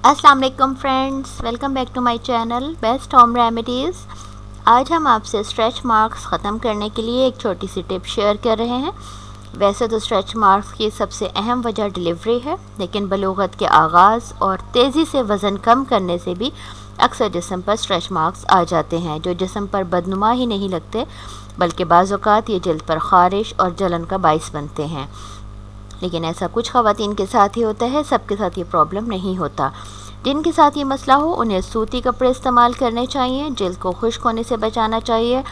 अस्सलाम वालेकुम friends, welcome back to my channel best home remedies. आज हम आपसे स्ट्रेच मार्क्स ख़त्म करने के लिए एक छोटी सी टिप शेयर कर रहे हैं। वैसे तो स्ट्रेच मार्क्स की सबसे अहम वजह डिलीवरी है, लेकिन बलूगत के आगाज़ और तेज़ी से वज़न कम करने से भी अक्सर जिस्म पर स्ट्रेच मार्क्स आ जाते हैं, जो जिस्म पर बदनुमा ही नहीं लगते बल्कि बाज़ औक़ात ये जल्द पर ख़ारिश और जलन का बाइस बनते हैं। लेकिन ऐसा कुछ ख़वातीन के साथ ही होता है, सबके साथ ये प्रॉब्लम नहीं होता। जिनके साथ ये मसला हो उन्हें सूती कपड़े इस्तेमाल करने चाहिए, जल्द को खुश्क होने से बचाना चाहिए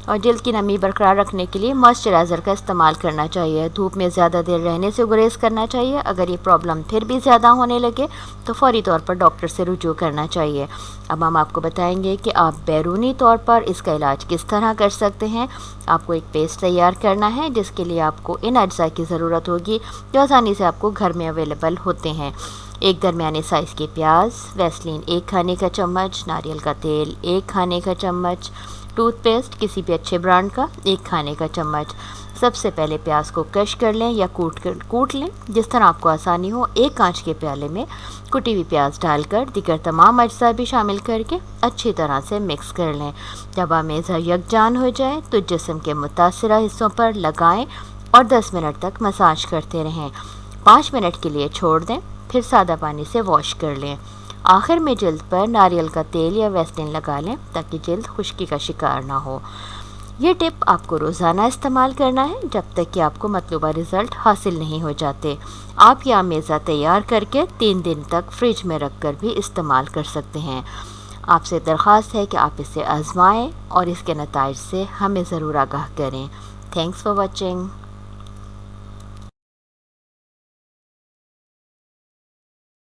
और जल्द की नमी बरकरार रखने के लिए मॉइस्चराइज़र का इस्तेमाल करना चाहिए। धूप में ज़्यादा देर रहने से गुरेज करना चाहिए। अगर ये प्रॉब्लम फिर भी ज़्यादा होने लगे तो फ़ौरी तौर पर डॉक्टर से रुजू करना चाहिए। अब हम आपको बताएंगे कि आप बैरूनी तौर पर इसका इलाज किस तरह कर सकते हैं। आपको एक पेस्ट तैयार करना है, जिसके लिए आपको इन अज्जा की ज़रूरत होगी जो आसानी से आपको घर में अवेलेबल होते हैं। एक दरमियाने साइज़ के प्याज, वैसलीन 1 खाने का चम्मच, नारियल का तेल 1 खाने का चम्मच, टूथपेस्ट किसी भी अच्छे ब्रांड का 1 खाने का चम्मच। सबसे पहले प्याज को क्रश कर लें या कूट लें, जिस तरह आपको आसानी हो। एक कांच के प्याले में कुटी हुई प्याज डालकर दीगर तमाम अज्जा भी शामिल करके अच्छी तरह से मिक्स कर लें। जब आमेज़ा यकजान हो जाए तो जिस्म के मुतासिरा हिस्सों पर लगाएं और 10 मिनट तक मसाज करते रहें। 5 मिनट के लिए छोड़ दें, फिर सादा पानी से वॉश कर लें। आखिर में जल्द पर नारियल का तेल या वैसलीन लगा लें ताकि जल्द खुश्की का शिकार ना हो। ये टिप आपको रोज़ाना इस्तेमाल करना है जब तक कि आपको मतलूबा रिज़ल्ट हासिल नहीं हो जाते। आप यह आमेज़ा तैयार करके 3 दिन तक फ्रिज में रख कर भी इस्तेमाल कर सकते हैं। आपसे दरख्वास्त है कि आप इसे आजमाएं और इसके नताइज से हमें ज़रूर आगाह करें। Thanks for watching.